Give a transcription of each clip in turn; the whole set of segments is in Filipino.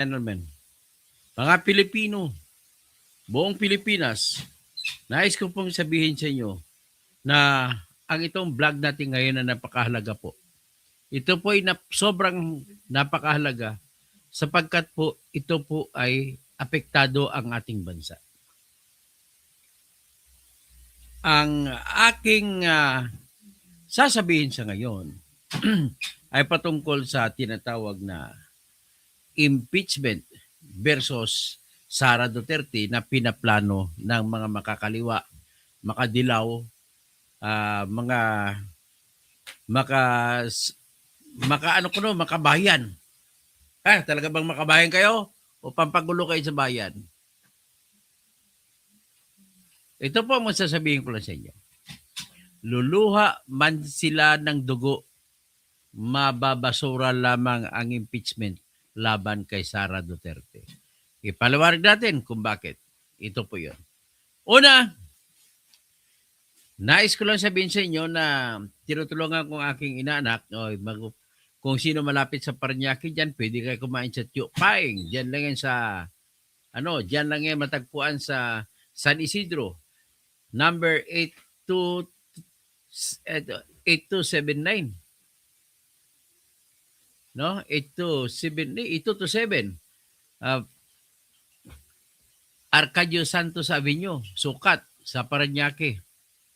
Gentlemen, mga Pilipino, buong Pilipinas, nais ko pong sabihin sa inyo na ang itong vlog natin ngayon na napakahalaga po. Ito po ay sobrang napakahalaga sapagkat po ito po ay apektado ang ating bansa. Ang aking sasabihin sa ngayon ay patungkol sa tinatawag na impeachment versus Sara Duterte na pinaplano ng mga makakaliwa, makadilaw, mga maka makabayan. Talaga bang makabayan kayo o pampagulo kayo sa bayan? Ito po ang masasabihin ko lang sa inyo. Luluha man sila ng dugo, mababasura lamang ang impeachment laban kay Sara Duterte. Ipaliwanag natin kung bakit. Ito po yun. Una, nais ko lang sabihin sa inyo na tinutulungan kong aking inaanak, kung sino malapit sa Parañaque dyan, pwede kayo kumain sa Tio Paing. Dyan lang yan sa, dyan lang yan matagpuan sa San Isidro. Number 8279. No? 8227. Arcadio Santos Avenue, Sukat, sa Parañaque.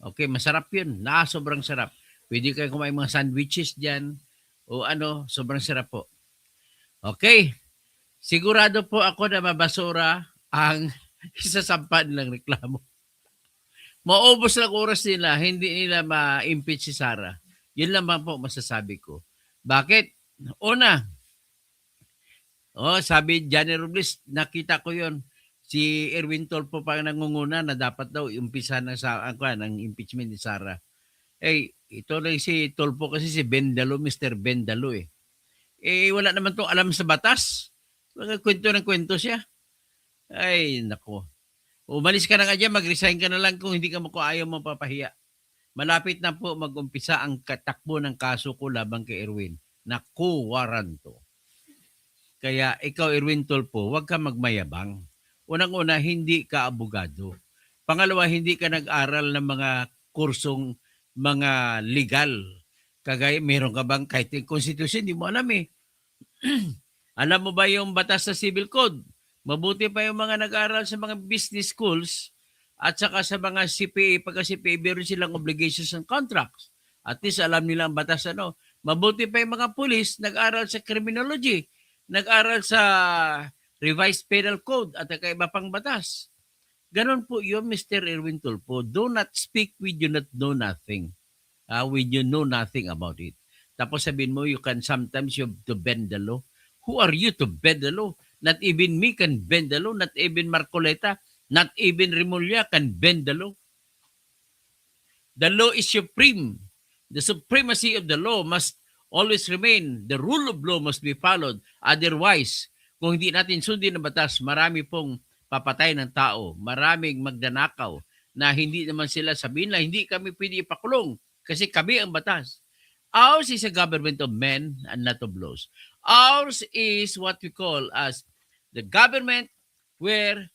Okay, masarap yun. Sobrang sarap. Pwede kayo kumain mga sandwiches dyan. O sobrang sarap po. Okay. Sigurado po ako na mabasura ang isasampa nilang reklamo. Maubos lang oras nila, hindi nila ma-impeach si Sara. Yun lang po masasabi ko. Bakit? Una, sabi Johnny Robles, nakita ko yon. Si Erwin Tolpo pa nangunguna na dapat daw umpisa ng impeachment ni Sara. Ito lang si Tolpo kasi si Bendalo, Mr. Bendalo eh. Wala naman to alam sa batas. Kwento ng kwento siya. Ay, nako. Umalis ka na nga dyan, mag-resign ka na lang kung hindi ka ayaw mo papahiya. Malapit na po mag-umpisa ang katakbo ng kaso ko laban kay Erwin. Naku, waranto. Kaya ikaw, Erwin Tolpo, huwag ka magmayabang. Unang-una, hindi ka abogado. Pangalawa, hindi ka nag-aral ng mga kursong mga legal. Kagaya, meron ka bang kahit yung constitution, hindi mo alam eh. Alam mo ba yung batas sa civil code? Mabuti pa yung mga nag-aral sa mga business schools at saka sa mga CPA, pagka-CPA, meron silang obligations and contracts. At least alam nila ang batas Mabuti pa yung mga pulis, nag-aral sa criminology, nag-aral sa revised penal code at iba pang batas. Ganon po yun, Mr. Erwin Tulfo. Do not speak with you not know nothing. When you know nothing about it. Tapos sabihin mo, you can sometimes you have to bend the law. Who are you to bend the law? Not even me can bend the law. Not even Marcoleta. Not even Remulla can bend the law. The law is supreme. The supremacy of the law must always remain. The rule of law must be followed. Otherwise, kung hindi natin sundin ang batas, marami pong papatay ng tao. Maraming magdanakaw na hindi naman sila sabihin na hindi kami pwede ipakulong kasi kami ang batas. Ours is a government of men and not of laws. Ours is what we call as the government where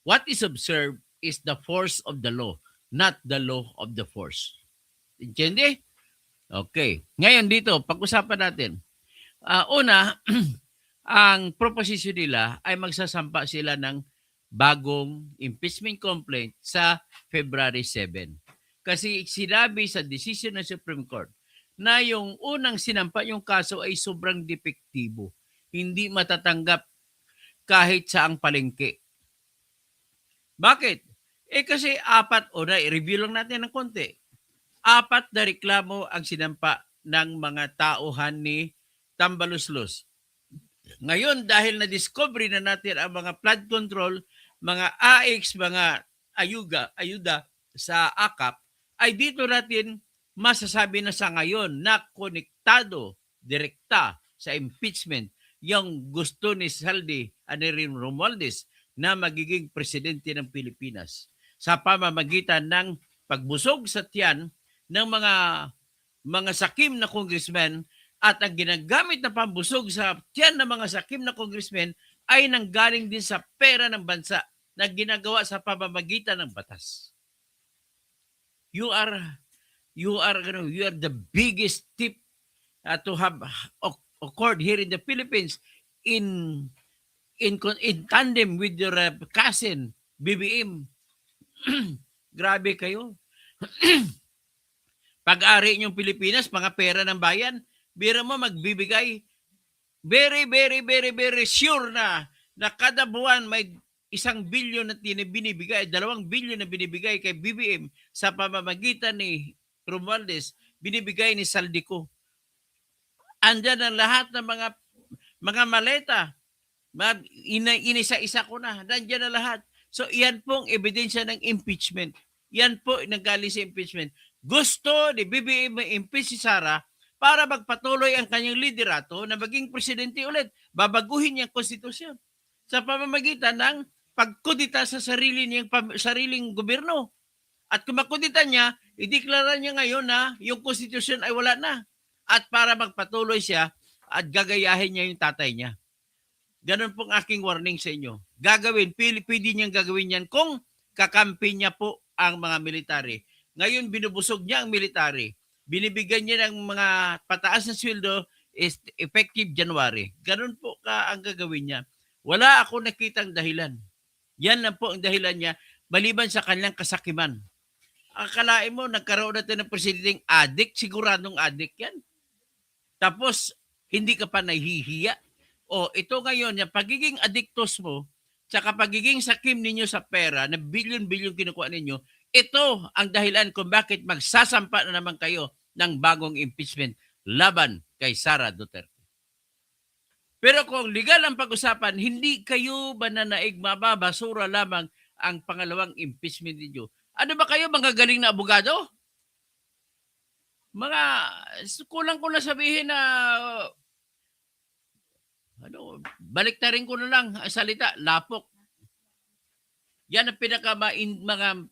what is observed is the force of the law, not the law of the force. Intindi? Okay. Ngayon dito, pag-usapan natin. Una, ang proposition nila ay magsasampa sila ng bagong impeachment complaint sa February 7. Kasi sinabi sa decision ng Supreme Court na yung unang sinampa yung kaso ay sobrang depektibo. Hindi matatanggap kahit sa ang palengke. Bakit? Kasi i-review lang natin ng konti. 4 na reklamo ang sinampa ng mga tauhan ni Tambaluslos. Ngayon, dahil na-discovery na natin ang mga flood control, mga AX, mga ayuda sa AKAP, ay dito natin masasabi na sa ngayon na konektado, direkta sa impeachment yung gusto ni Saldi Anirin Romualdez na magiging presidente ng Pilipinas sa pamamagitan ng pagbusog sa tiyan ng mga sakim na congressmen at ang ginagamit na pambusog sa tiyan ng mga sakim na congressmen ay nanggaling din sa pera ng bansa na ginagawa sa pamamagitan ng batas. You are you are the biggest tip to have occurred here in the Philippines in in tandem with your cousin BBM. Grabe kayo. Pag-ari niyong Pilipinas, mga pera ng bayan, bira mo magbibigay very sure na kada buwan may 1 billion na binibigay, 2 billion na binibigay kay BBM sa pamamagitan ni Romualdez, binibigay ni Saldico. Andyan ang lahat ng mga maleta. Inisa-isa ko na. Nandiyan na lahat. So, yan pong ebidensya ng impeachment. Yan po nanggaling sa impeachment. Gusto ni BBM ma-impeach si Sara para magpatuloy ang kanyang liderato na maging presidente ulit. Babaguhin niya ang konstitusyon sa pamamagitan ng pagkudita sa sariling gobyerno. At kung makudita niya, ideklara niya ngayon na yung konstitusyon ay wala na. At para magpatuloy siya at gagayahin niya yung tatay niya. Ganun pong aking warning sa inyo. Pwede niyang gagawin yan kung kakampi niya po ang mga military. Ngayon, binubusog niya ang military. Binibigyan niya ng mga pataas na sweldo effective January. Ganun po ang gagawin niya. Wala ako nakitang dahilan. Yan lang po ang dahilan niya, maliban sa kanyang kasakiman. Akalain mo, nagkaroon natin ng presidenteng addict, siguradong addict yan. Tapos, hindi ka pa nahihiya. O, ito ngayon, yung pagiging addictos mo, tsaka pagiging sakim ninyo sa pera, na bilyon-bilyon kinukuha ninyo, ito ang dahilan kung bakit magsasampa na naman kayo ng bagong impeachment laban kay Sara Duterte. Pero kung legal ang pag-usapan, hindi kayo mananaig, mababasura lamang ang pangalawang impeachment ninyo. Ano ba kayo, mga galing na abogado? Kulang ko na sabihin na baliktarin ko na lang ang salita, lapok. Yan ang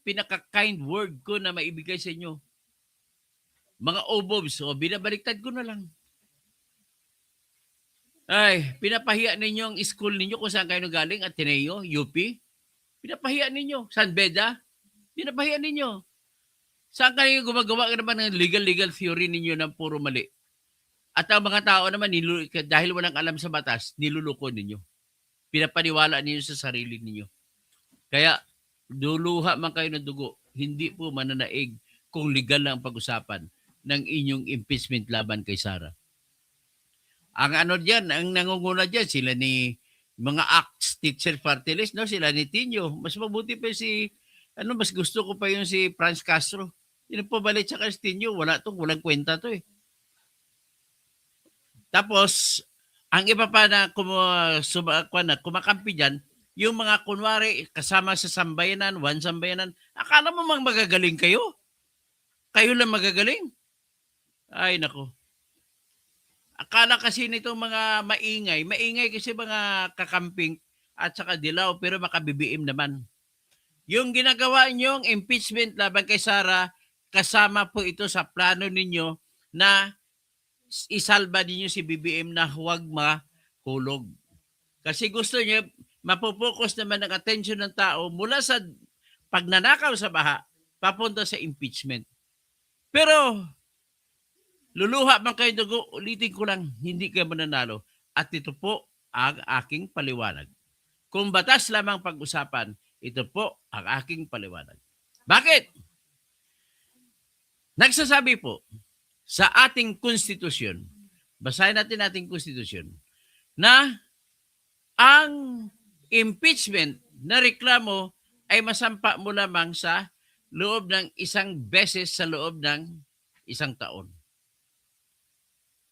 pinaka-kind word ko na maibigay sa inyo. Mga obobs, binabaliktad ko na lang. Ay, pinapahiya ninyo ang school ninyo kung saan kayo galing, Ateneo, UP. Pinapahiya ninyo. San Beda, pinapahiya ninyo. Saan kayo gumagawa naman ng legal theory ninyo ng puro mali? At ang mga tao naman, dahil walang alam sa batas, niluluko ninyo. Pinapaniwala ninyo sa sarili ninyo. Kaya, duluha man kayo ng dugo, hindi po mananaig kung legal lang ang pag-usapan ng inyong impeachment laban kay Sara. Ang ang nangunguna dyan, sila ni mga ACTS Teacher Party List, no? Sila ni Tinyo. Mas mabuti pa mas gusto ko pa yung si Franz Castro. Yun po balik sa Castillo, walang kwenta to eh. Tapos, ang iba pa na kumakampi dyan, yung mga kunwari kasama sa sambayanan, one sambayanan, akala mo magagaling kayo? Kayo lang magagaling? Ay, nako. Akala kasi nitong mga maingay kasi mga kakamping at saka dilaw, pero makabibiim naman. Yung ginagawa niyong impeachment laban kay Sara, kasama po ito sa plano ninyo na isalba ninyo si BBM na huwag mahulog. Kasi gusto niyo, mapopokus naman ang attention ng tao mula sa pagnanakaw sa baha, papunta sa impeachment. Pero, luluha man kayo dugo, ulitin ko lang, hindi kayo mananalo. At ito po ang aking paliwanag. Kung batas lamang pag-usapan, ito po ang aking paliwanag. Bakit? Nagsasabi po sa ating konstitusyon, basahin natin ating konstitusyon, na ang impeachment na reklamo ay masampa mo lamang sa loob ng 1 beses sa loob ng 1 taon.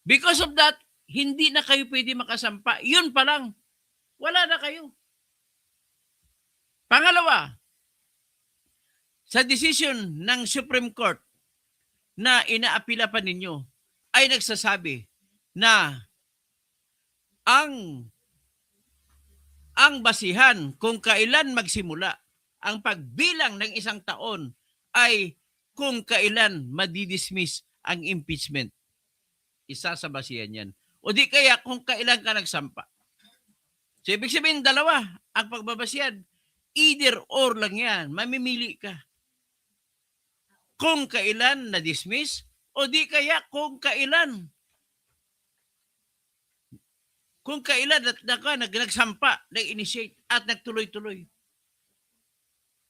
Because of that, hindi na kayo pwede makasampa. Yun pa lang, wala na kayo. Pangalawa, sa decision ng Supreme Court na inaapila pa ninyo ay nagsasabi na ang basihan kung kailan magsimula ang pagbilang ng 1 taon ay kung kailan madidismiss ang impeachment. Isa sa basihan yan. O di kaya kung kailan ka nagsampa. So, ibig sabihin, dalawa ang pagbabasyan. Either or lang yan. Mamimili ka. Kung kailan na-dismiss o di kaya kung kailan. Kung kailan nagsampa, nag-initiate at nagtuloy-tuloy.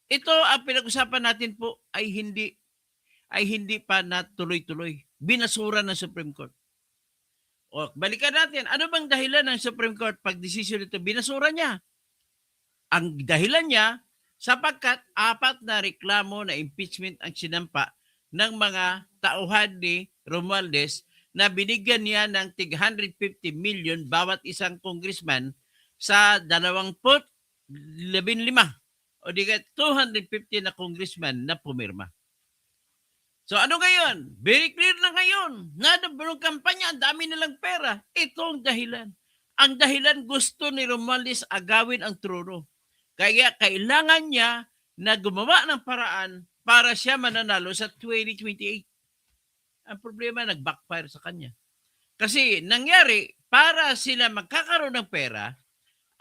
Ito ang pinag-usapan natin po ay hindi pa natuloy-tuloy. Binasura ng Supreme Court. O, balikan natin. Ano bang dahilan ng Supreme Court pag desisyon ito? Binasura niya. Ang dahilan niya, sapagkat 4 na reklamo na impeachment ang sinampa ng mga tauhan ni Romualdez na binigyan niya ng tig 150 million bawat isang congressman sa 15 o di ka 250 na congressman na pumirma. So ano ngayon? Very clear na ngayon. Nadabulong kampanya, ang dami nilang pera. Ito ang dahilan. Ang dahilan gusto ni Romualdez agawin ang trono. Kaya kailangan niya na gumawa ng paraan para siya mananalo sa 2028. Ang problema, nag-backfire sa kanya. Kasi nangyari, para sila magkakaroon ng pera,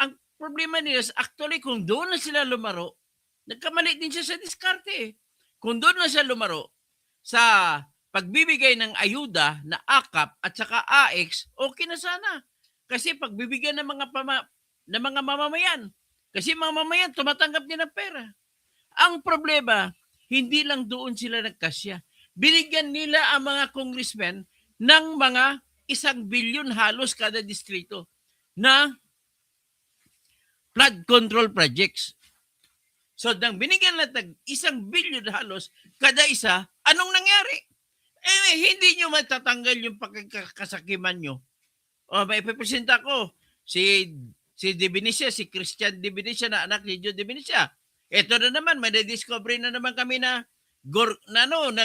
ang problema nila, actually, kung doon na sila lumaro, nagkamali din siya sa diskarte. Kung doon na siya lumaro, sa pagbibigay ng ayuda na AKAP at saka AX, okay na sana. Kasi pagbibigyan ng mga mamamayan. Kasi mga mamamayan, tumatanggap din ng pera. Ang problema, hindi lang doon sila nagkasya. Binigyan nila ang mga congressmen ng mga 1 bilyon halos kada distrito na flood control projects. So, nang binigyan natin 1 bilyon halos kada isa, anong nangyari? Hindi nyo matatanggal yung pagkakasakiman nyo. O, may ipipresenta ko, si De Benicia, si Christian De Benicia na anak ni Joe De Benicia. Ito na naman, may na-discovery na naman kami na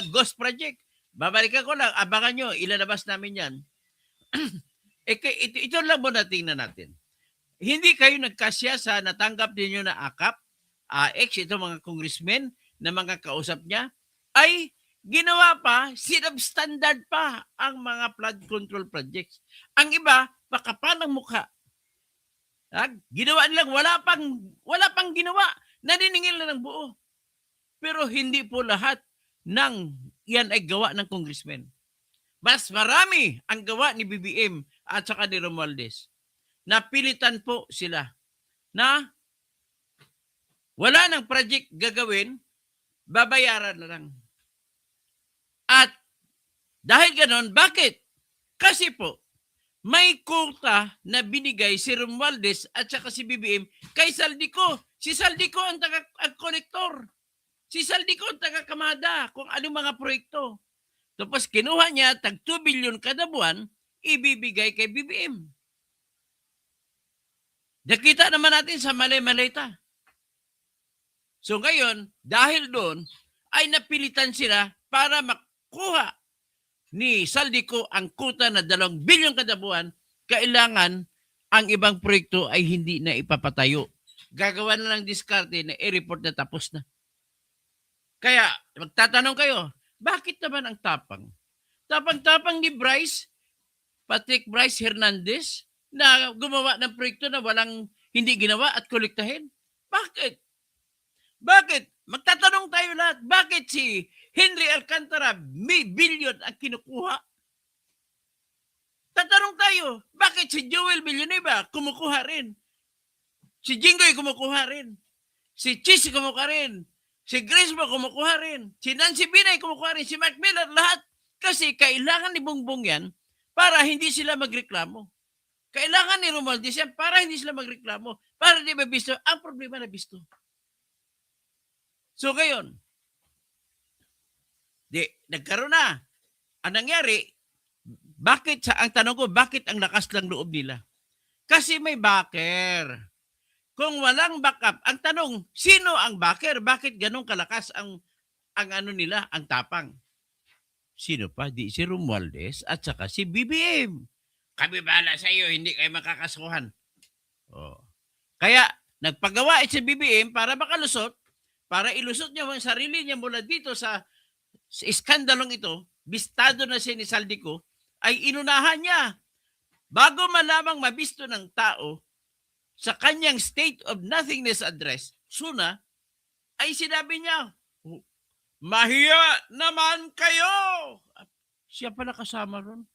ghost project. Babalikan ko lang, abangan nyo, ilalabas namin yan. Ito lang muna tingnan natin. Hindi kayo nagkasya sa natanggap ninyo na AKAP, AX, ito mga congressmen na mga kausap niya, ay ginawa pa, sinubstandard pa ang mga flood control projects. Ang iba, makapal ang mukha. Ginawa nilang wala pang ginawa. Naniningil na ng buo. Pero hindi po lahat ng yan ay gawa ng congressmen. Mas marami ang gawa ni BBM at saka ni Romualdez. Napilitan po sila na wala ng project gagawin, babayaran na lang. At dahil ganon, bakit? Kasi po, may quota na binigay si Romualdez at saka si BBM kay Saldico. Si Saldico ang taga-kolektor. Si Saldico ang taga-kamada kung anong mga proyekto. Tapos kinuha niya, tag 2 billion kada buwan, ibibigay kay BBM. Nakita naman natin sa Malay-Malayta. So ngayon, dahil doon, ay napilitan sila para makuha ni Saldico ang kuta na 2 bilyon kada buwan, kailangan ang ibang proyekto ay hindi na ipapatayo. Gagawa na lang diskarte na i-report na tapos na. Kaya, magtatanong kayo, bakit naman ang tapang? Tapang-tapang ni Patrick Bryce Hernandez, na gumawa ng proyekto na hindi ginawa at kolektahin? Bakit? Bakit? Magtatanong tayo lahat, bakit si Henry Alcantara may billion ang kinukuha? Tatanong tayo, bakit si Joel Villanueva kumukuha rin? Si Jinggoy kumukuha rin. Si Chis kumukuha rin. Si Grace mo kumukuha rin. Si Nancy Binay kumukuha rin. Si Mark Miller, lahat. Kasi kailangan ni Bongbong yan para hindi sila magreklamo. Kailangan ni Romualdez yan para hindi sila magreklamo. Para hindi mabisto. Ang problema na bisto. So ngayon, nagkaroon na. Ang nangyari, ang tanong ko, bakit ang lakas ng loob nila? Kasi may backer. Kung walang backup, ang tanong, sino ang backer? Bakit ganun kalakas ang nila, ang tapang? Sino pa? Di si Romualdez at saka si BBM. Kami bahala sa iyo, hindi kayo makakasuhan. Oh. Kaya, nagpagawa si BBM para makalusot, para ilusot niya ang sarili niya mula dito sa iskandalong ito, bistado na siya ni Saldico, ay inunahan niya. Bago malamang mabisto ng tao, sa kanyang State of Nothingness Address, SUNA, ay sinabi niya, mahiya naman kayo! Siya pala kasama ron.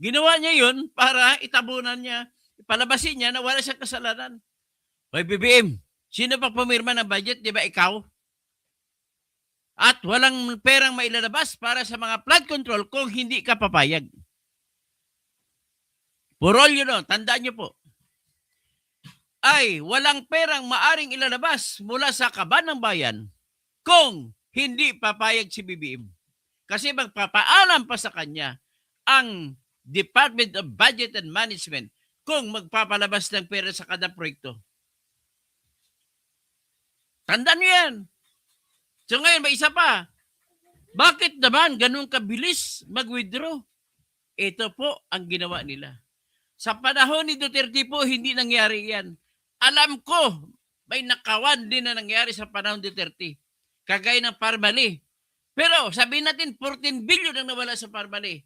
Ginawa niya yun para itabunan niya, palabasin niya na wala siyang kasalanan. Hoy, BBM, sino pa pumirma ng budget? Di ba ikaw? At walang perang mailalabas para sa mga flood control kung hindi ka papayag. For all you know, tandaan niyo po, ay walang perang maaring ilalabas mula sa kaban ng bayan kung hindi papayag si BBM. Kasi magpapaalam pa sa kanya ang Department of Budget and Management kung magpapalabas ng pera sa kada proyekto. Tandaan niyo yan. So ngayon, may isa pa. Bakit naman ganun kabilis mag-withdraw? Ito po ang ginawa nila. Sa panahon ni Duterte po, hindi nangyari yan. Alam ko, may nakawan din na nangyari sa panahon ni Duterte. Kagaya ng Parmali. Pero sabihin natin, 14 billion ang nawala sa Parmali.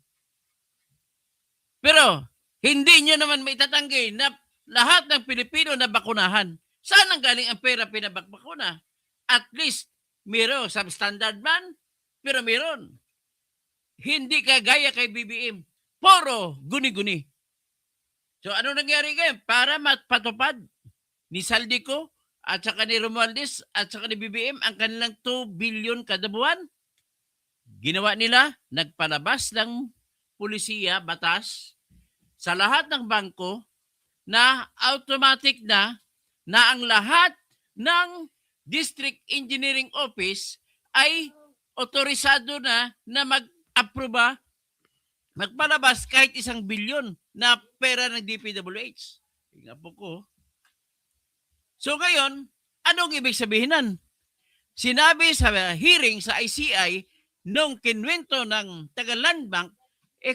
Pero hindi nyo naman may tatanggi na lahat ng Pilipino na bakunahan. Saan ang galing ang pera pinabakbakuna? At least, meron substandard man, pero meron. Hindi kagaya kay BBM. Puro guni-guni. So ano nangyari ngayon? Para mapatupad ni Saldico at saka ni Romualdez at saka ni BBM ang kanilang 2 billion kada buwan, ginawa nila, nagpalabas ng pulisiya, batas, sa lahat ng bangko na automatic na ang lahat ng District Engineering Office ay otorisado na mag-aproba, magpalabas kahit 1 bilyon na pera ng DPWH. Nga po ko. So ngayon, anong ibig sabihin nun? Sinabi sa hearing sa ICI nung kinwento ng taga Land Bank,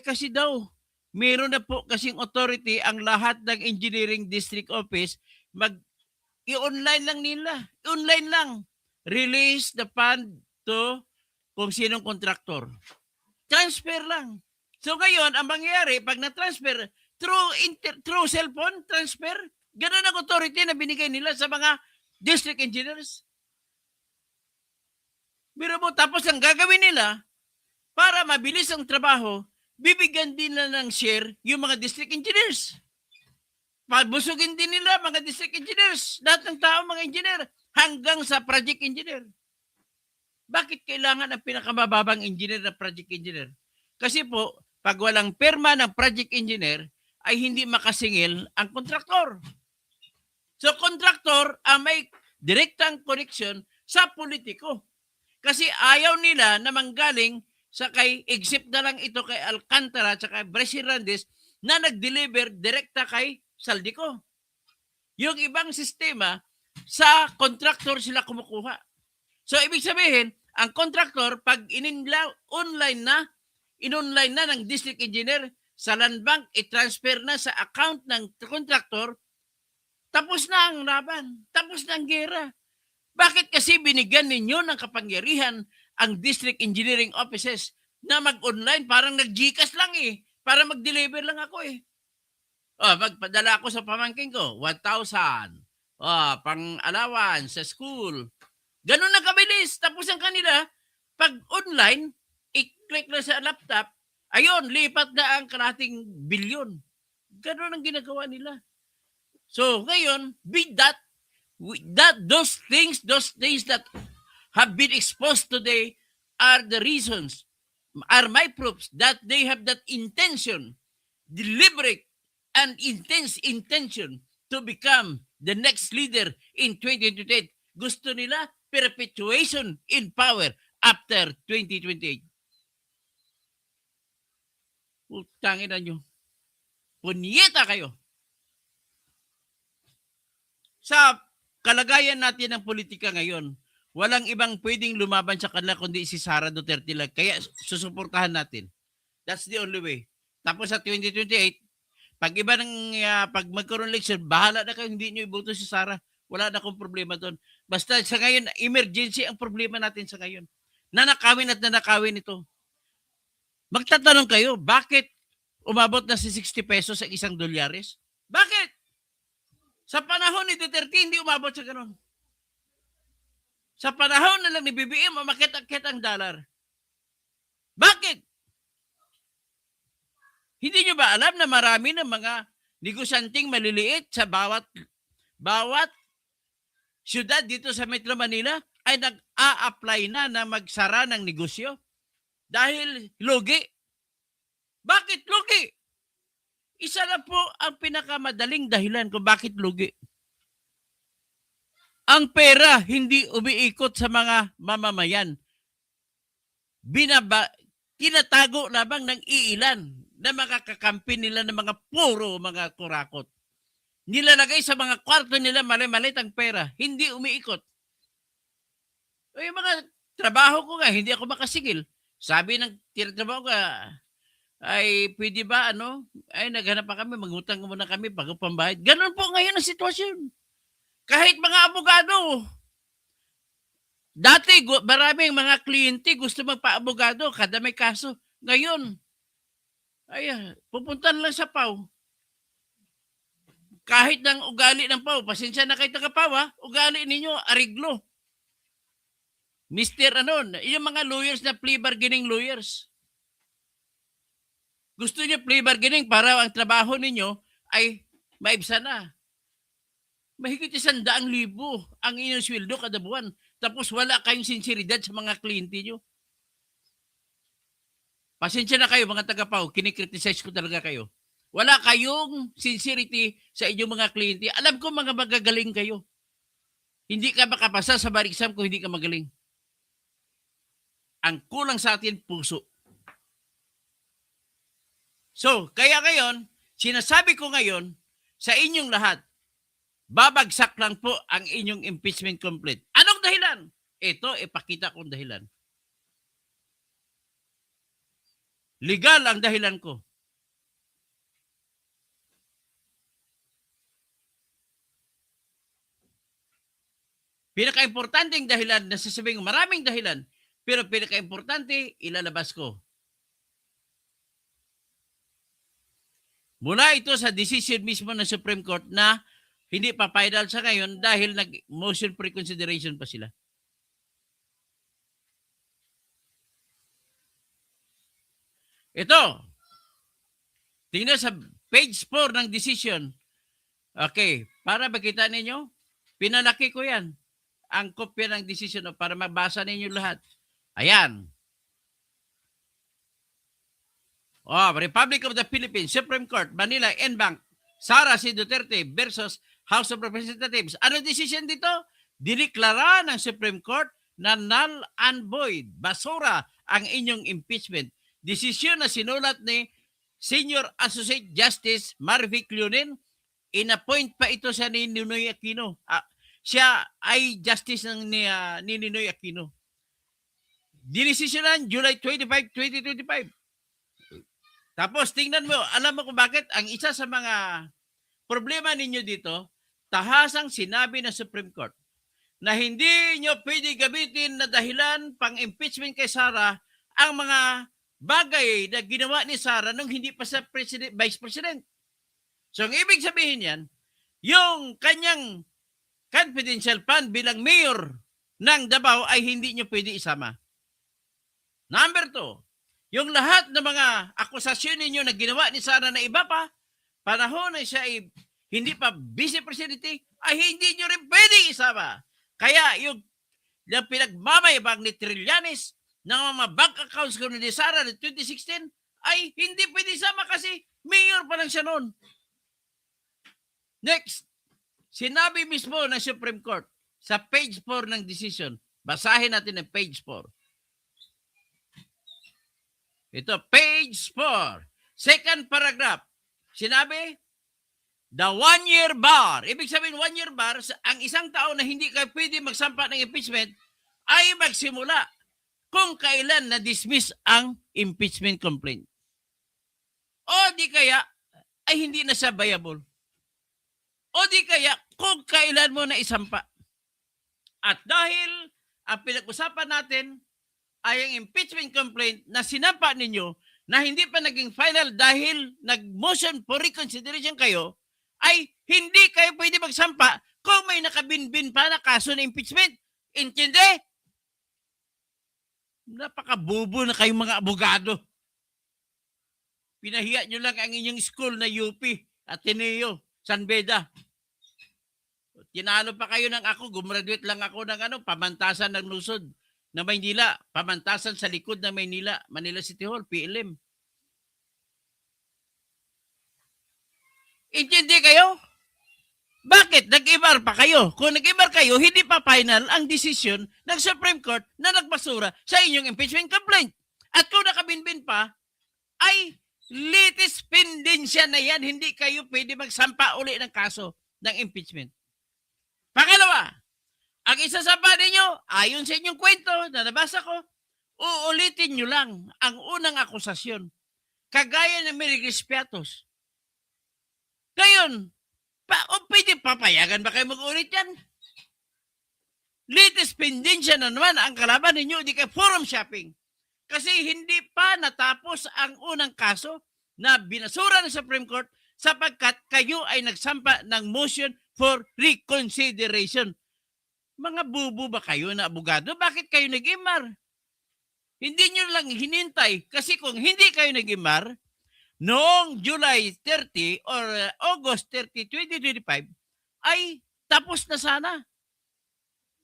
kasi daw, meron na po kasing authority ang lahat ng Engineering District Office i-online lang nila. Online lang. Release the fund to kung sinong kontraktor. Transfer lang. So ngayon, ang mangyayari, pag na-transfer, through cellphone transfer, ganun ang authority na binigay nila sa mga district engineers. Pero mo, tapos ang gagawin nila, para mabilis ang trabaho, bibigyan din nila ng share yung mga district engineers. Pabusugin din nila mga district engineers, lahat ng tao mga engineer, hanggang sa project engineer. Bakit kailangan ang pinakamababang engineer na project engineer? Kasi po, pag walang perma ng project engineer, ay hindi makasingil ang kontraktor. So, kontraktor ang may direktang connection sa politiko. Kasi ayaw nila na manggaling sa kay, except na lang ito kay Alcantara at kay Bryce Hernandez na nag-deliver direkta kay Saldico. Yung ibang sistema, sa contractor sila kumukuha. So, ibig sabihin, ang contractor, pag in-online na ng district engineer sa land bank, i-transfer na sa account ng contractor, tapos na ang laban. Tapos na ang gera. Bakit kasi binigyan ninyo ng kapangyarihan ang district engineering offices na mag-online? Parang nag-GCash lang eh. Para mag-deliver lang ako eh. Magpadala ako sa pamangkin ko, 1,000. Pang allowance sa school. Ganun na kabilis. Tapos ang kanila, pag online, i-click na sa laptop, ayun, lipat na ang kalating bilyon. Ganun ang ginagawa nila. So, ngayon, those things that have been exposed today are the reasons, are my proofs that they have that intention, deliberate and intense intention to become the next leader in 2028. Gusto nila perpetuation in power after 2028. Utangin na nyo. Punyeta kayo. Sa kalagayan natin ng politika ngayon, walang ibang pwedeng lumaban sa kanila kundi si Sara Duterte lang. Kaya susuportahan natin. That's the only way. Tapos sa 2028, pag iba ng pag magkaroon election, bahala na kayo, hindi nyo iboto si Sara. Wala na akong problema doon. Basta sa ngayon, emergency ang problema natin sa ngayon. Nanakawin ito. Magtatanong kayo, bakit umabot na si 60 pesos sa isang dolyares? Bakit? Sa panahon ni Duterte, hindi umabot sa ganun. Sa panahon na lang ni BBM, umakit-akit ang dollar. Bakit? Hindi nyo ba alam na marami ng mga negosyanteng maliliit sa bawat syudad dito sa Metro Manila ay nag-a-apply na magsara ng negosyo? Dahil lugi. Bakit lugi? Isa na po ang pinakamadaling dahilan kung bakit lugi. Ang pera hindi umiikot sa mga mamamayan. Tinatago lamang ng iilan na mga kakampi nila ng mga puro mga kurakot. Nilalagay sa mga kwarto nila mali-malit ang pera. Hindi umiikot. O yung mga trabaho ko nga, hindi ako makasigil. Sabi ng tinatrabaho ko, ay pwede ba ay naghanap pa kami, mangutang muna kami bago pambayad. Ganun po ngayon ang sitwasyon. Kahit mga abogado, dati maraming mga kliyente gusto magpa-abogado kada may kaso. Ngayon, pupuntan lang sa PAW. Kahit ng ugali ng PAW, pasensya na kayo taga-PAW, ugali ninyo, ariglo. Mr. Yung mga lawyers na plea bargaining lawyers. Gusto niyo plea bargaining para ang trabaho ninyo ay maibsa na. Mahigit 100,000 ang inyong sweldo kada buwan. Tapos wala kayong sinseridad sa mga kliyente nyo. Pasensya na kayo mga taga-PAW, kinikriticize ko talaga kayo. Wala kayong sincerity sa inyong mga kliyente. Alam ko mga magagaling kayo. Hindi ka makapasa sa bar exam kung hindi ka magaling. Ang kulang sa atin, puso. So, kaya ngayon, sinasabi ko ngayon sa inyong lahat, babagsak lang po ang inyong impeachment complaint. Anong dahilan? Ito, ipakita kong dahilan. Legal ang dahilan ko. Pinaka-importanting dahilan, nasasabing maraming dahilan, pero pinaka-importante, ilalabas ko. Mula ito sa decision mismo ng Supreme Court na hindi pa final sa ngayon dahil nag-motion pre-consideration pa sila. Ito, tingnan sa page 4 ng decision. Okay, para makita ninyo, pinalaki ko yan. Ang kopya ng decision para mabasa ninyo lahat. Ayan. Republic of the Philippines, Supreme Court, Manila, N-Bank, Sara C. Duterte versus House of Representatives. Ano decision dito? Diniklara ng Supreme Court na null and void. Basura ang inyong impeachment. Desisyon na sinulat ni Senior Associate Justice Marvic Leonin. In-appoint pa ito sa ni Ninoy Aquino. Siya ay justice ng ni Ninoy Aquino. Dinesisyonan July 25, 2025. Tapos tingnan mo, alam mo kung bakit? Ang isa sa mga problema ninyo dito, tahasang sinabi ng Supreme Court na hindi nyo pwede gamitin na dahilan pang impeachment kay Sara ang mga bagay na ginawa ni Sara nung hindi pa sa Vice President. So ang ibig sabihin yan, yung kanyang confidential fund bilang mayor ng Davao ay hindi nyo pwede isama. Number 2, yung lahat ng mga akusasyon ninyo na ginawa ni Sara na iba pa, panahon na siya ay hindi pa Vice Presidente, ay hindi nyo rin pwede isama. Kaya yung pinagmamayabang ni Trillanes ng mga bank accounts ko ni Sara ng 2016 ay hindi pwede isama kasi mayor pa lang siya noon. Next, sinabi mismo ng Supreme Court sa page 4 ng decision. Basahin natin ang page 4. Ito, page 4. Second paragraph. Sinabi, the 1-year bar. Ibig sabihin, 1-year bar, ang isang tao na hindi ka pwede magsampa ng impeachment ay magsimula kung kailan na-dismiss ang impeachment complaint. O di kaya, ay hindi na siya viable. O di kaya, kung kailan mo na isampa. At dahil ang pinag-usapan natin ay ang impeachment complaint na sinampa ninyo na hindi pa naging final dahil nag-motion for reconsideration kayo, ay Hindi kayo pwede magsampa kung may nakabinbin pa na kaso ng impeachment. Intindi? Napakabubo na kayong mga abogado. Pinahiya nyo lang ang inyong school na UP, Ateneo, San Beda. Tinalo pa kayo ng ako, gumraduate lang ako ng pamantasan ng lungsod na Maynila, pamantasan sa likod ng Maynila, Manila City Hall, PLM. Intindi kayo? Bakit nag-ibar pa kayo? Kung nag-ibar kayo, hindi pa final ang desisyon ng Supreme Court na nagbasura sa inyong impeachment complaint. At kung nakabinbin pa, ay litis pendensya na yan. Hindi kayo pwede magsampa uli ng kaso ng impeachment. Pangalawa, ang isasampa ninyo, ayon sa inyong kwento na nabasa ko, uulitin nyo lang ang unang akusasyon. Kagaya ng Merigris Piatos. Ngayon, pwede papayagan ba kayo mag-ulit yan? Latest pendensya na naman ang kalaban ninyo, di kayo forum shopping. Kasi hindi pa natapos ang unang kaso na binasura ng Supreme Court sapagkat kayo ay nagsampa ng motion for reconsideration. Mga bubo ba kayo na abogado? Bakit kayo nag-imar? Hindi nyo lang hinintay. Kasi kung hindi kayo nag-imar, noong July 30 or August 30, 2025, ay tapos na sana.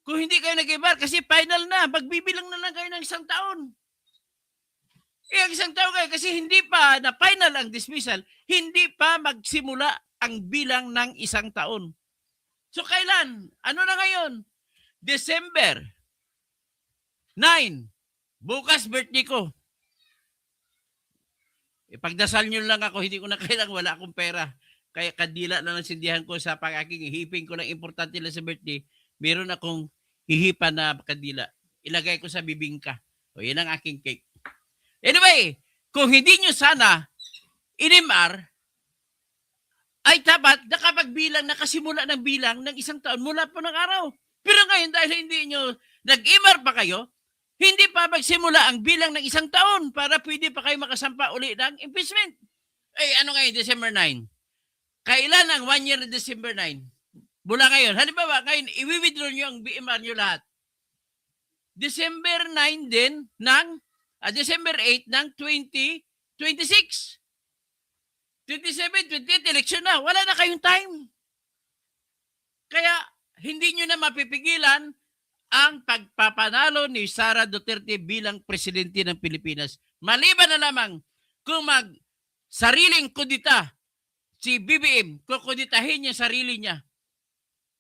Kung hindi kayo nag-ibar, kasi final na, magbibilang na lang kayo ng isang taon. Ang isang taon kayo, kasi hindi pa na final ang dismissal, hindi pa magsimula ang bilang ng isang taon. So kailan? Ano na ngayon? December 9. Bukas birthday ko. Ipagdasal nyo lang ako, hindi ko na kailangan, wala akong pera. Kaya kadila na ng sindihan ko sa pag-aking hihipin ko lang importante lang sa birthday. Meron akong hihipan na kadila. Ilagay ko sa bibingka. O yan ang aking cake. Anyway, kung hindi nyo sana inimar, ay dapat nakapagbilang, nakasimula ng bilang ng isang taon mula po ng araw. Pero ngayon dahil hindi nyo nag-imar pa kayo, hindi pa magsimula ang bilang ng isang taon para pwede pa kayo makasampa uli ng impeachment. Eh, ano ngayon, December 9? Kailan ang 1 year December 9? Mula ngayon. Halimbawa, ngayon, i-withdraw nyo ang BMR nyo lahat. December 9 din ng, December 8 ng 2026. 27, 28, election na. Wala na kayong time. Kaya, hindi nyo na mapipigilan ang pagpapanalo ni Sara Duterte bilang presidente ng Pilipinas. Maliban na lamang kung sariling kudita si BBM, kukuditahin niya sarili niya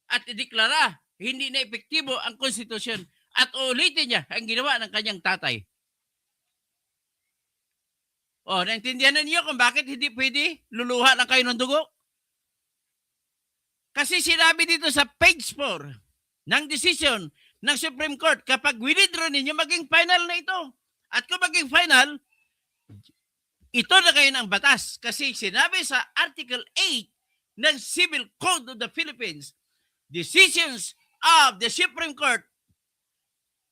at ideklara hindi na epektibo ang konstitusyon at ulitin niya ang ginawa ng kanyang tatay. O, naintindihan na niyo kung bakit hindi pwede luluha lang kayo ng dugo? Kasi sinabi dito sa page 4 ng decision ng Supreme Court, kapag withdraw ninyo, maging final na ito. At kung maging final, ito na kayo ng batas. Kasi sinabi sa Article 8 ng Civil Code of the Philippines, decisions of the Supreme Court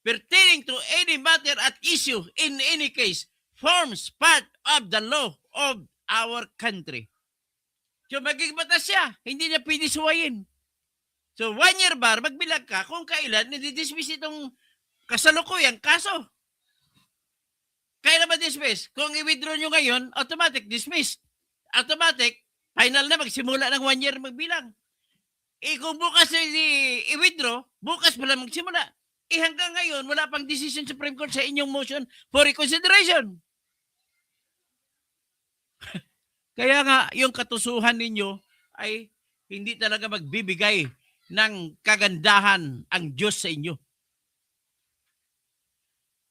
pertaining to any matter at issue in any case forms part of the law of our country. So maging batas siya, hindi niya pwede suwayin. So 1 year bar, magbilang ka kung kailan nididismiss itong kasalukuyang kaso. Kailan ba dismiss? Kung i-withdraw nyo ngayon, automatic dismiss. Automatic, final na, magsimula ng 1 year magbilang. Kung bukas i-withdraw, bukas pala magsimula. Hanggang ngayon, wala pang decision Supreme Court sa inyong motion for reconsideration. Kaya nga, yung katusuhan ninyo ay hindi talaga magbibigay ng kagandahan ang Diyos sa inyo.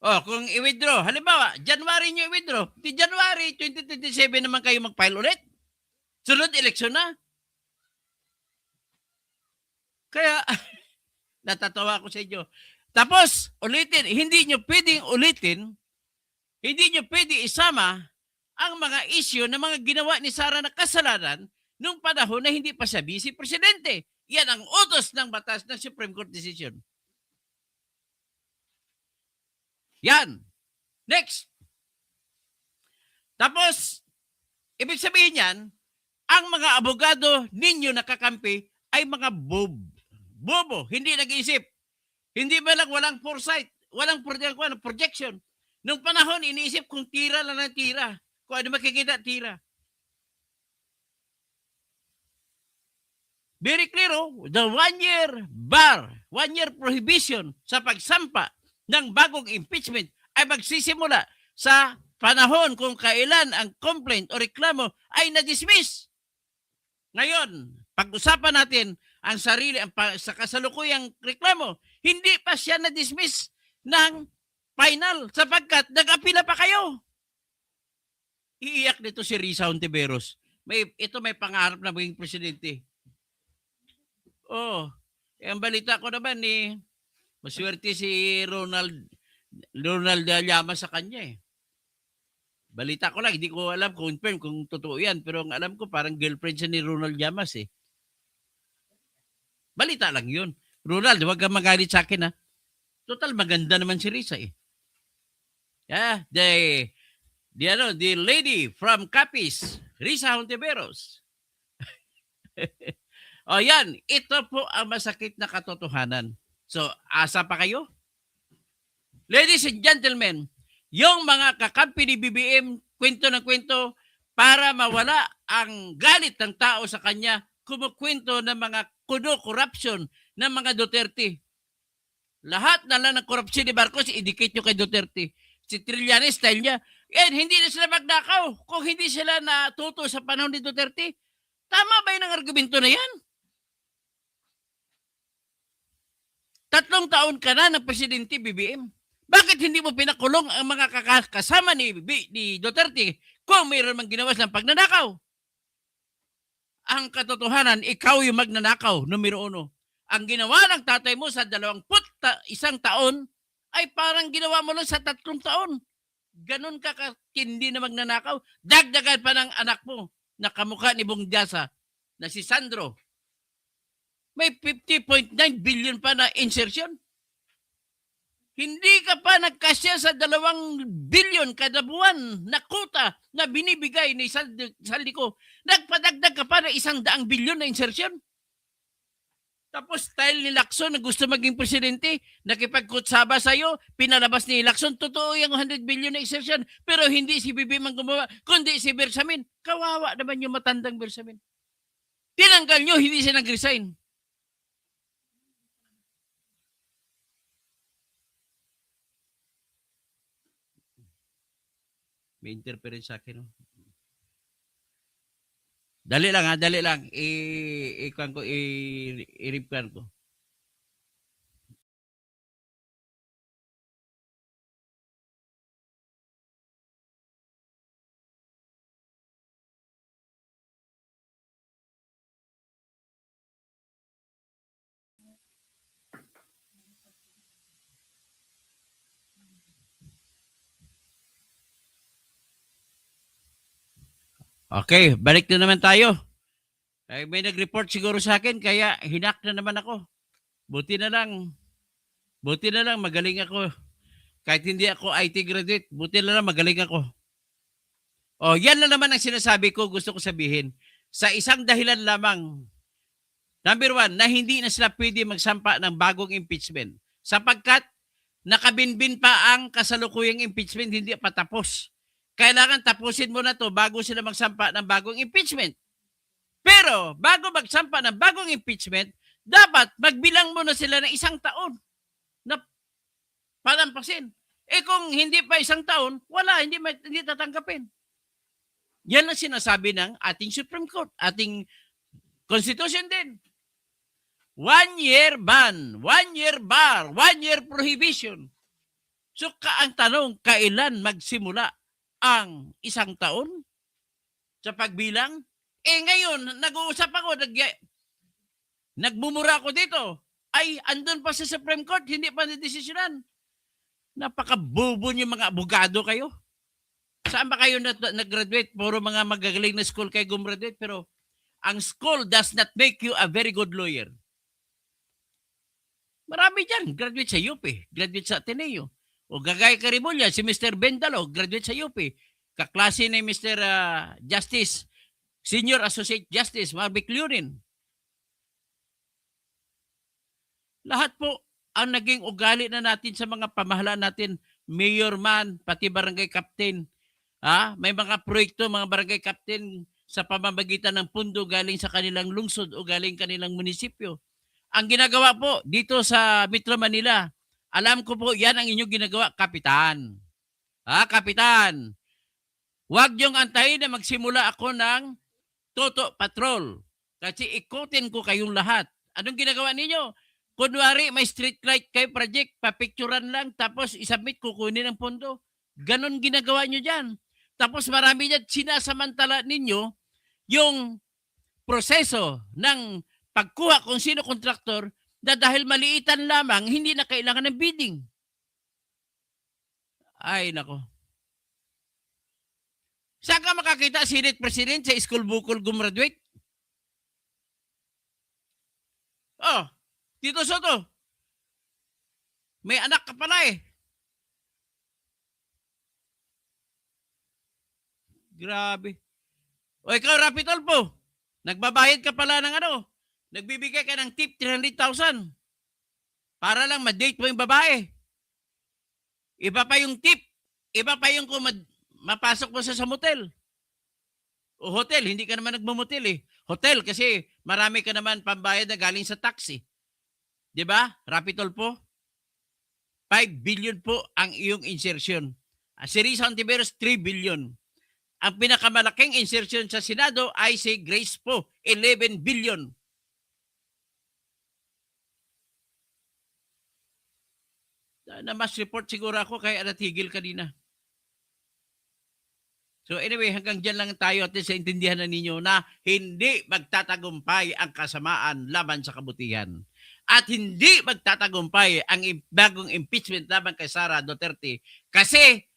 Kung i-withdraw, halimbawa, January nyo i-withdraw, di January 2027 naman kayo mag-file ulit. Sunod, eleksyon na. Kaya, natatawa ako sa inyo. Tapos, ulitin, hindi nyo pwedeng ulitin, hindi nyo pwede isama ang mga issue na mga ginawa ni Sara na kasalanan nung panahon na hindi pa siya vice presidente. Yan ang utos ng batas ng Supreme Court decision. Yan. Next. Tapos, ibig sabihin yan, ang mga abogado ninyo nakakampi ay mga bobo, hindi nag-iisip. Hindi ba lang walang foresight, walang projection. Nung panahon, iniisip kung tira lang ng tira. Kung ano makikita, tira. Very clear, the 1-year bar, 1-year prohibition sa pagsampa ng bagong impeachment ay magsisimula sa panahon kung kailan ang complaint o reklamo ay na-dismiss. Ngayon, pag-usapan natin ang sarili sa kasalukuyang reklamo, hindi pa siya na-dismiss ng final sapagkat nag-apila pa kayo. Iiyak nito si Risa Hontiveros. May pangarap na maging presidente. Ang balita ko naman maswerte si Ronald Llamas sa kanya eh. Balita ko lang, hindi ko alam confirm kung totoo yan, pero ang alam ko parang girlfriend siya ni Ronald Llamas eh. Balita lang yun. Ronald, huwag kang magalit sa akin ha. Total, maganda naman si Risa eh. Yeah, the lady from Capiz, Risa Hontiveros. Yan, ito po ang masakit na katotohanan. So, asa pa kayo? Ladies and gentlemen, yung mga kakampi ni BBM, kwento ng kwento, para mawala ang galit ng tao sa kanya, kumukwento ng mga corruption ng mga Duterte. Lahat na lang ng korupsyon ni Marcos, idikit nyo kay Duterte. Si Trillanes, style niya. Hindi na sila magnakaw kung hindi sila natuto sa panahon ni Duterte. Tama ba yun ang argumento na yan? 3 taon ka na ng presidente, BBM. Bakit hindi mo pinakulong ang mga kasama ni Duterte kung mayroon mang ginawa ng pagnanakaw? Ang katotohanan, ikaw yung magnanakaw, numero 1. Ang ginawa ng tatay mo sa 21 taon ay parang ginawa mo lang sa 3 taon. Ganon ka katindi na magnanakaw. Dagdagan pa ng anak mo na kamukha ni Bong Diasa na si Sandro. May 50.9 billion pa na insertion. Hindi ka pa nagkasya sa 2 billion kada buwan na quota na binibigay ni Saldico. Nagpadagdag ka pa ng 100 billion na insertion. Tapos style ni Lacson na gusto maging presidente, nakipagkutsaba sa'yo, pinalabas ni Lacson, totoo yung 100 billion na insertion, pero hindi si BBM ang gumawa, kundi si Bersamin. Kawawa naman yung matandang Bersamin. Tinanggal nyo, hindi siya nag-resign. May interference sa akin. Dali lang. I-ripkan ko. Okay, balik na naman tayo. Ay, may nag-report siguro sa akin, kaya hinak na naman ako. Buti na lang magaling ako. Kahit hindi ako IT graduate, buti na lang magaling ako. Yan na naman ang sinasabi ko, gusto ko sabihin. Sa isang dahilan lamang, number 1, na hindi na sila pwede magsampa ng bagong impeachment. Sapagkat nakabinbin pa ang kasalukuyang impeachment, hindi pa tapos. Kailangan tapusin mo na to bago sila magsampa ng bagong impeachment. Pero bago magsampa ng bagong impeachment, dapat magbilang mo na sila ng 1 taon na palampasin. Kung hindi pa 1 taon, wala, hindi tatanggapin. Yan ang sinasabi ng ating Supreme Court, ating Constitution din. 1-year ban, 1-year bar, 1-year prohibition. So ang tanong, kailan magsimula ang 1 taon sa pagbilang? Ngayon, nag-uusap ako, nagmumura ako dito. Ay, andun pa sa Supreme Court, hindi pa nidesisyonan. Napakabobo niyo mga abogado kayo. Saan ba kayo nag-graduate? Puro mga magagaling na school kayo gumraduate, pero ang school does not make you a very good lawyer. Marami dyan, graduate sa UP, graduate sa Ateneo. O Gagay Caribolla, si Mr. Bendalo, graduate sa UP. Kaklase ni Mr. Justice Senior Associate Justice Marvick Lurin. Lahat po ang naging ugali na natin sa mga pamahalaan natin, mayor man, pati barangay captain. May mga proyekto, mga barangay captain sa pamamagitan ng pundo galing sa kanilang lungsod o galing kanilang munisipyo. Ang ginagawa po dito sa Metro Manila, alam ko po yan ang inyong ginagawa, Kapitan. Kapitan, huwag niyong antayin na magsimula ako ng Toto Patrol. Kasi ikutin ko kayong lahat. Anong ginagawa ninyo? Kunwari, may street light kayo project, papicturan lang, tapos isubmit, kukunin ang pondo. Ganon ginagawa nyo dyan. Tapos marami dyan, sinasamantala ninyo yung proseso ng pagkuha kung sino kontraktor na dahil maliitan lamang, hindi na kailangan ng bidding. Ay, nako. Saan ka makakita Senate President sa school bukol gumraduate? Oh, Tito Soto, may anak ka pala eh. Grabe. O ikaw, Rapi Tolpo, nagbabayad ka pala ng ano, nagbibigay ka ng tip 300,000 para lang ma-date mo yung babae. Iba pa yung tip, iba pa yung kung mapasok mo sa motel. O hotel, hindi ka naman nagmamotel eh. Hotel kasi marami ka naman pambayad na galing sa taxi. 'Di ba? Rapi Tolpo? 5 billion po ang iyong insertion. Si Risa Ontiveros, 3 billion. Ang pinakamalaking insertion sa Senado ay si Grace po, 11 billion. Na mas report siguro ako kaya natigil kanina. So anyway, hanggang dyan lang tayo at sa intindihan na ninyo na hindi magtatagumpay ang kasamaan laban sa kabutihan. At hindi magtatagumpay ang bagong impeachment laban kay Sara Duterte kasi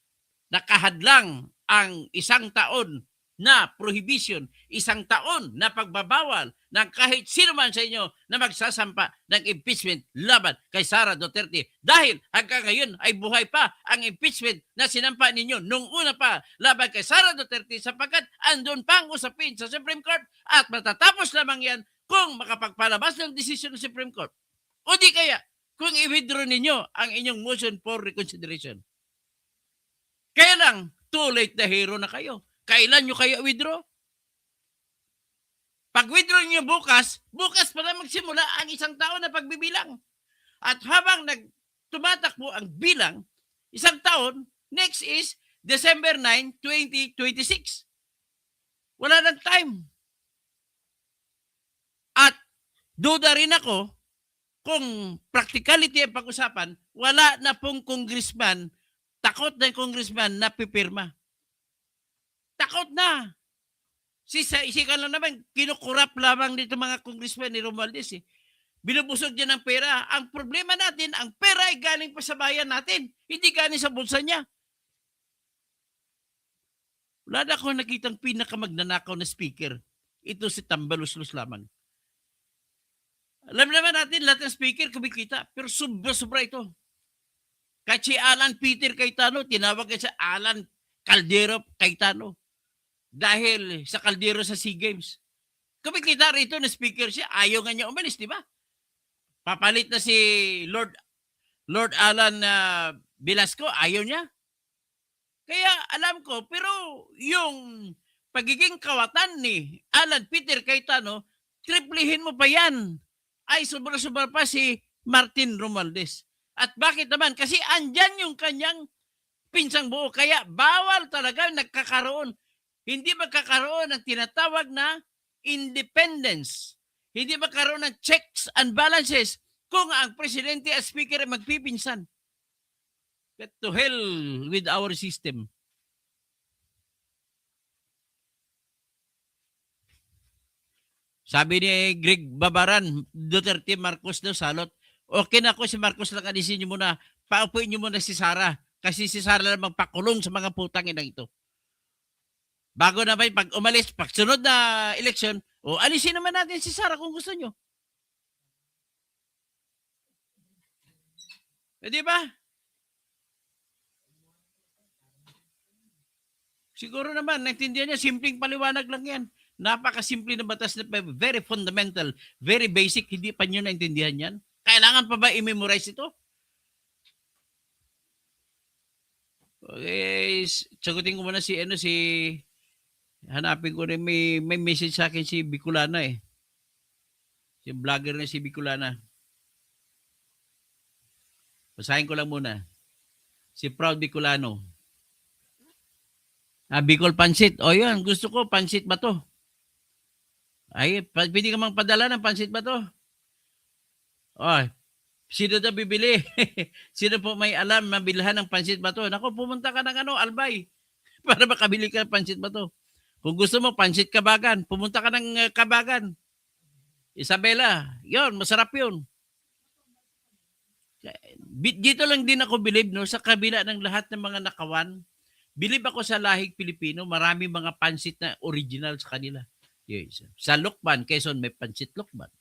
nakahadlang ang 1 taon na prohibition, 1 taon na pagbabawal ng kahit sino man sa inyo na magsasampa ng impeachment laban kay Sara Duterte. Dahil hanggang ngayon ay buhay pa ang impeachment na sinampa ninyo nung una pa laban kay Sara Duterte sapagkat andun pang usapin sa Supreme Court at matatapos lamang yan kung makapagpalabas ng desisyon ng Supreme Court. O di kaya kung i-withdraw ninyo ang inyong motion for reconsideration. Kaya lang, too late na hero na kayo. Kailan nyo kayo withdraw? Pag withdraw nyo bukas pa na magsimula ang 1 taon na pagbibilang. At habang tumatakbo ang bilang, 1 taon, next is December 9, 2026. Wala nang time. At duda rin ako kung practicality ang pag-usapan, wala na pong congressman, takot na yung congressman na pipirma. Takot na. Isikan lang naman, kinukurap lamang dito mga congressman ni Romualdez eh. Binubusog niya ng pera. Ang problema natin, ang pera ay galing pa sa bayan natin. Hindi galing sa bulsa niya. Wala na akong nakitang pinakamagnanakaw na speaker. Ito si Tambaluslos lamang. Alam naman natin, lahat ng speaker kumikita. Pero sobra-sobra ito. Kahit si Alan Peter Cayetano, tinawag siya Alan Caldero Cayetano. Dahil sa kaldero sa SEA Games. Kumikita rito na speaker siya, ayaw nga niya umalis, di ba? Papalit na si Lord Alan Velasco, ayaw niya. Kaya alam ko, pero yung pagiging kawatan ni Alan Peter Cayetano, triplihin mo pa yan. Ay, sobra-sobra pa si Martin Romualdez. At bakit naman? Kasi andyan yung kanyang pinsang buo. Kaya bawal talaga nagkakaroon. Hindi magkakaroon ng tinatawag na independence. Hindi magkakaroon ng checks and balances kung ang presidente at speaker ay magpipinsan. Get to hell with our system. Sabi ni Greg Babaran, Duterte Marcos daw salot. Okay na ako si Marcos lang, alisin niyo muna. Paupuin niyo muna si Sara. Kasi si Sara lang magpakulong sa mga putang ina ito. Bago na ba pag umalis, pag sunod na eleksyon, alisin naman natin si Sara kung gusto nyo. Di ba? Siguro naman, naintindihan niya, simpleng paliwanag lang yan. Napakasimple na batas na very fundamental, very basic, hindi pa nyo naintindihan yan? Kailangan pa ba i-memorize ito? Okay, sagutin ko muna si hanapin ko rin, may message sa akin si Bicolana eh. Si vlogger na si Bicolana. Basahin ko lang muna. Si Proud Bicolano. Bicol Pansit. O yun, gusto ko, pansit ba to? Ay, pwede ka mang padala ng pansit ba to? O, sino na bibili? Sino po may alam mabilhan ng pansit ba to? Naku, pumunta ka ng Albay para makabili ka ng pansit ba to? Kung gusto mo, pansit Kabagan, pumunta ka ng Kabagan. Isabela, yun, masarap yun. Dito lang din ako bilib, no, sa kabila ng lahat ng mga nakawan, bilib ako sa lahing Pilipino, marami mga pansit na original sa kanila. Yes. Sa Lokban, Quezon, may pansit Lokban.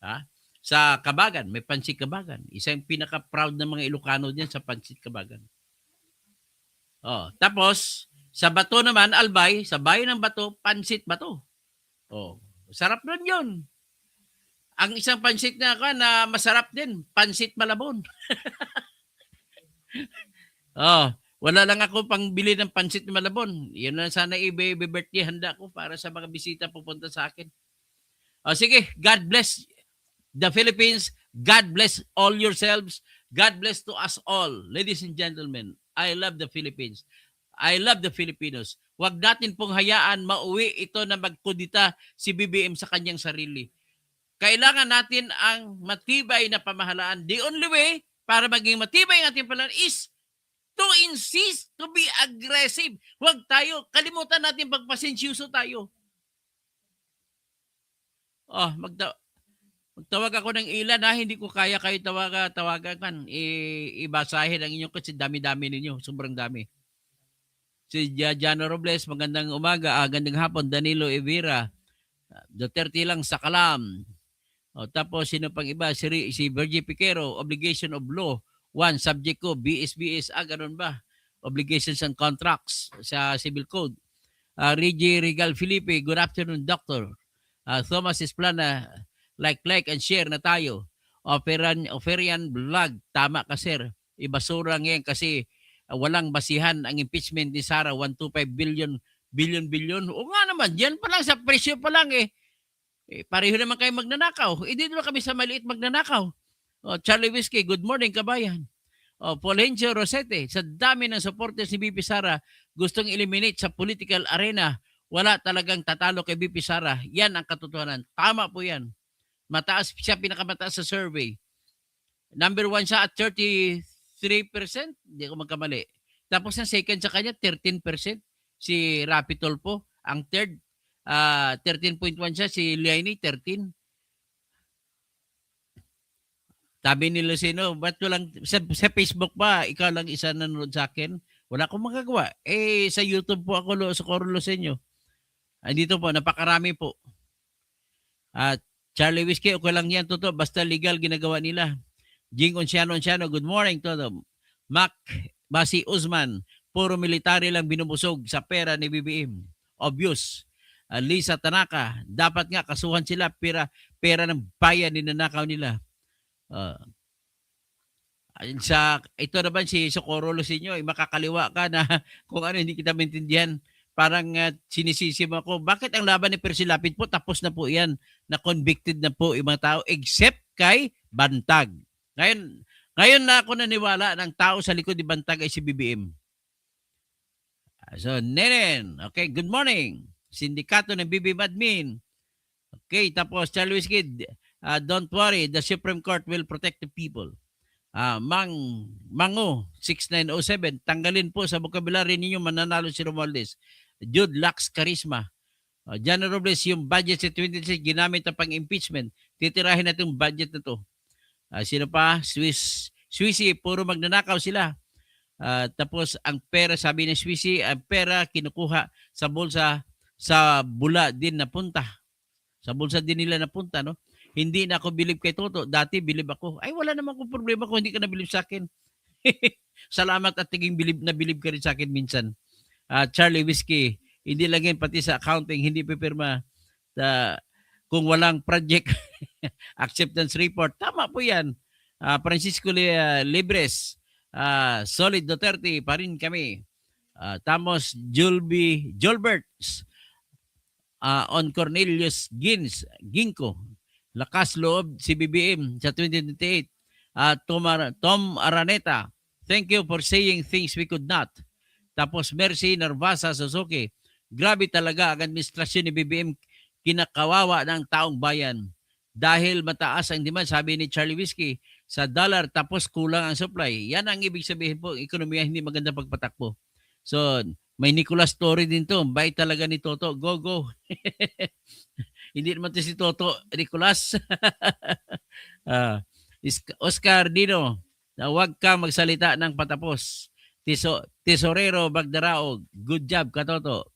Ha? Sa Kabagan, may pansit Kabagan. Isang pinaka-proud ng mga Ilocano diyan sa pansit Kabagan. Oh, tapos, sa Bato naman, Albay, sa bayan ng Bato, pansit Bato. Oh, sarap nun yun. Ang isang pansit na masarap din, pansit Malabon. Oh, wala lang ako pang bili ng pansit Malabon. Yun na sana i-birthday handa ko para sa mga bisita pupunta sa akin. Oh, sige, God bless the Philippines. God bless all yourselves. God bless to us all. Ladies and gentlemen, I love the Philippines. I love the Filipinos. Huwag natin pong hayaan mauwi ito na magkudita si BBM sa kanyang sarili. Kailangan natin ang matibay na pamahalaan. The only way para maging matibay ang ating pamahalaan is to insist, to be aggressive. Huwag tayo, kalimutan natin pagpasensyoso tayo. Oh, magtawag ako ng ilan ha, hindi ko kaya kayo tawagan kan. Ibasahin ang inyong kasi dami-dami ninyo, sobrang dami. Si Jano Robles, magandang umaga, gandang hapon, Danilo Evira, Duterte lang sa Kalam. O, tapos sino pang iba? Si Virgie Piquero, obligation of law. 1, subject ko, BSBS. Ganun ba? Obligations and contracts sa civil code. Reggie Regal Felipe, good afternoon, doctor. Thomas Esplana, like and share na tayo. Oferian Vlog, tama ka sir. Ibasura ngayon kasi walang basihan ang impeachment ni Sara, 125 billion. O nga naman, yan pa lang, sa presyo pa lang pareho naman kayo magnanakaw. Dito na kami sa maliit magnanakaw. Charlie Whiskey, good morning kabayan. Polencio Rosete, sa dami ng supporters ni BP Sara, gustong eliminate sa political arena. Wala talagang tatalo kay BP Sara. Yan ang katotohanan. Tama po yan. Mataas siya, pinakamataas sa survey. Number 1 siya at 33%. Hindi ako magkamali. Tapos ang second sa kanya, 13%. Si Rapi Tulfo. Ang third, 13.1 siya. Si Liani, 13. Sabi ni Lucino, ba't lang sa Facebook pa, ikaw lang isa nanonood sa akin? Wala akong magagawa. Sa YouTube po ako, sa Coro Lucenio. Dito po, napakarami po. At Charlie Whiskey, okay lang yan, totoo. Basta legal ginagawa nila. Jing Onciano, good morning, todo. Mac Basi Usman, puro military lang binubusog sa pera ni BBM. Obvious. Lisa Tanaka, dapat nga kasuhan sila, pera ng bayan ninanakaw nila. Ito naman si Socorro Lucenio, makakaliwa ka na kung ano hindi kita maintindihan. Parang sinisisi mo ako. Bakit ang laban ni Percy Lapid po, tapos na po yan, na convicted na po yung mga tao, except kay Bantag. Ngayon na ako naniwala ng tao sa likod ni Bantag ay si BBM. So, Nenen, okay, good morning. Sindikato ng BBM admin. Okay, tapos Charlie Whiskey, don't worry, the Supreme Court will protect the people. Mango 6907, tanggalin po sa vocabulary ninyo, mananalo si Romualdez. Jude lacks charisma. Jan Robles, yung budget sa 26 ginamit na pang impeachment. Titirahin natin yung budget na to. Sino pa? Swissy, puro magnanakaw sila. Tapos ang pera, sabi ni Swissy, ang pera kinukuha sa bulsa, sa bula din napunta. Sa bulsa din nila napunta, no? Hindi na ako bilib kay Toto. Dati bilib ako. Ay, wala naman akong problema kung hindi ka na bilib sa akin. Salamat at tiging bilib ka rin sa akin minsan. Charlie Whiskey, Hindi lang yan, pati sa accounting, hindi pipirma. Kung walang project acceptance report, tama po yan. Francisco Libres, Solid Duterte pa rin kami. Tamos Julbert, on Cornelius Ginko, lakas loob si BBM sa 2028. Tom Araneta, thank you for saying things we could not. Tapos Mercy Narvasa Suzuki, grabe talaga ang administrasyon ni BBM, kinakawawa ng taong bayan. Dahil mataas ang demand, sabi ni Charlie Whiskey, sa dollar tapos kulang ang supply. Yan ang ibig sabihin po, ekonomiya hindi maganda pagpatakbo. So, may Nicolas Torre din to. Bait talaga ni Toto. Go, go. Hindi naman to si Toto. Nicolas. Oscar Dino, na huwag kang magsalita ng patapos. Tesorero Bagdaraog, good job Katoto.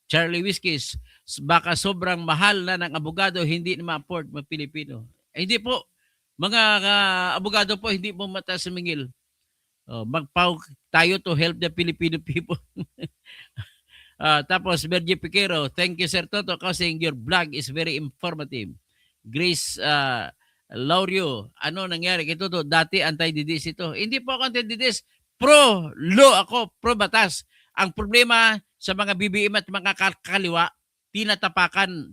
Charlie Whiskies, baka sobrang mahal na ng abogado, hindi na ma-afford mga Pilipino. Hindi po. Mga abogado po, hindi po mataas sumingil. Magpaw tayo to help the Filipino people. Tapos, Bergie Piquero, thank you Sir Toto kasi your blog is very informative. Grace Laurio, ano nangyari kay Toto? Dati anti-DDS ito. Hindi po ako anti-DDS. Pro-law ako, pro-batas. Ang problema sa mga BBM at mga kaliwa, tinatapakan,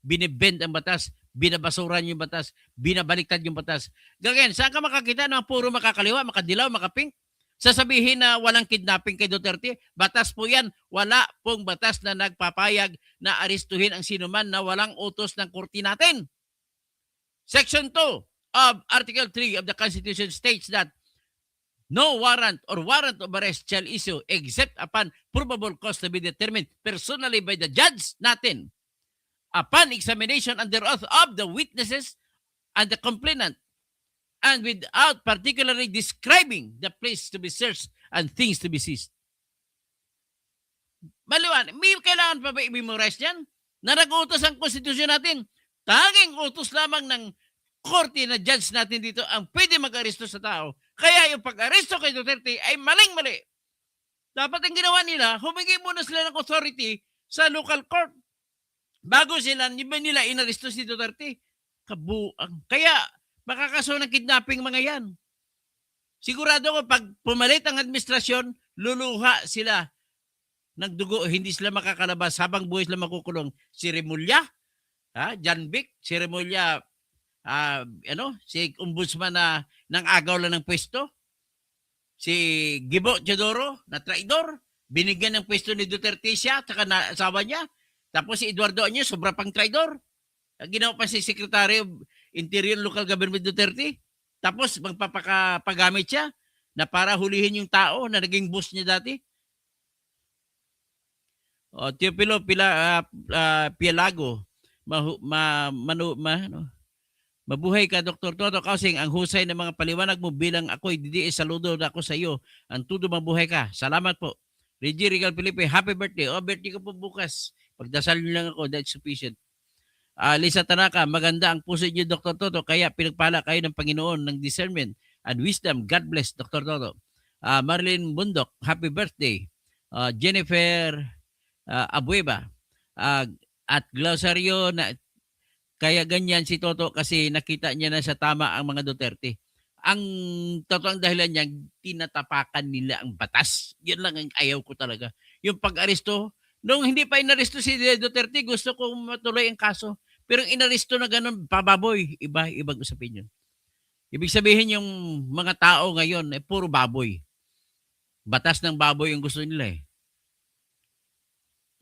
binibend ang batas, binabasuran yung batas, binabaliktad yung batas. Ganyan, saan ka makakita ng puro makakaliwa, makadilaw, makapink? Sasabihin na walang kidnapping kay Duterte, batas po yan. Wala pong batas na nagpapayag na arestuhin ang sinuman na walang utos ng korte natin. Section 2 of Article 3 of the Constitution states that no warrant or warrant of arrest shall issue except upon probable cause to be determined personally by the judge natin upon examination under oath of the witnesses and the complainant and without particularly describing the place to be searched and things to be seized. Maliwan, may kailangan pa ba i-memorize yan? Na nag-utos ang konstitusyon natin. Tanging utos lamang ng korte na judge natin dito ang pwede mag-aresto sa tao. Kaya yung pag-aresto kay Duterte ay maling-mali. Dapat ang ginawa nila, humingi muna sila ng authority sa local court bago nila inaresto si Duterte. Kabuang. Kaya makakaso ng kidnapping mga yan. Sigurado ko pag pumalit ang administrasyon, luluha sila ng dugo, hindi sila makakalabas habang buhay sila makukulong. Si Remulla, Jan Vic, si Remulla, si ombudsman na nang agaw lang ng pwesto. Si Gibo Teodoro na traidor, binigyan ng pwesto ni Duterte siya, saka na asawa niya. Tapos si Eduardo Añez, sobra pang traidor. Ginawa pa si Secretary of Interior Local Government Duterte. Tapos magpapagamit siya na para hulihin yung tao na naging boss niya dati. Teopilo Pialago, mabuhay ka Dr. Toto Kausing, ang husay ng mga paliwanag mo bilang ako'y DDS, saludo na ako sa iyo. Ang tudo mabuhay ka. Salamat po. Reggie Regal Felipe, happy birthday. Birthday ko po bukas. Pagdasal niyo lang ako, that's sufficient. Lisa Tanaka, maganda ang puso niyo Dr. Toto, kaya pinagpala kayo ng Panginoon ng discernment and wisdom. God bless Dr. Toto. Marilyn Bundok, happy birthday. Jennifer Abueva, at Glosario na kaya ganyan si Toto kasi nakita niya na sa tama ang mga Duterte. Ang totoong dahilan niya, tinatapakan nila ang batas. Yan lang ang ayaw ko talaga. Yung pag-aresto, nung hindi pa inaresto si Duterte, gusto ko matuloy ang kaso. Pero inaresto na ganun, pababoy. Ibang usapin yun. Ibig sabihin yung mga tao ngayon, puro baboy. Batas ng baboy yung gusto nila eh.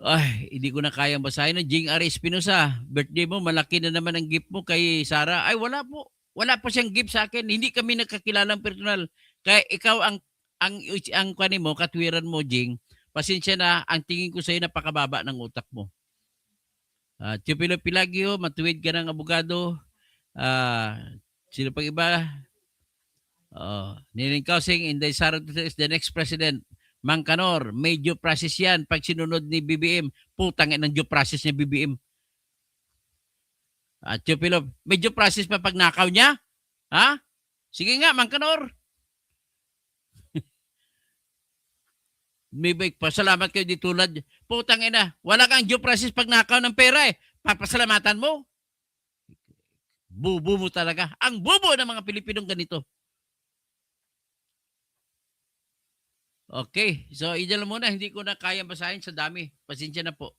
Ay, hindi ko na kayang basahin. Jing R. Espinosa, birthday mo, malaki na naman ang gift mo kay Sarah. Ay, wala po. Wala pa siyang gift sa akin. Hindi kami nagkakilalang personal. Kaya ikaw ang kwani mo, katwiran mo, Jing. Pasensya na, ang tingin ko sa iyo napakababa ng utak mo. Chupilo Pilagio, matuwid ka ng abogado. Sino pang iba? Nining Kausing, Inday Sara is the next president. Mang Kanor, may due process yan. Pag sinunod ni BBM, putang ng due process ni BBM. At Chupilo, may due process pa pag nakaw niya? Ha? Sige nga, Mang Kanor. May bike pa. Salamat kayo di tulad. Putang ina. Wala kang due process pag nakaw ng pera eh. Papasalamatan mo. Bubo mo talaga. Ang bubo ng mga Pilipinong ganito. Okay. So, idala muna. Hindi ko na kaya basahin sa dami. Pasensya na po.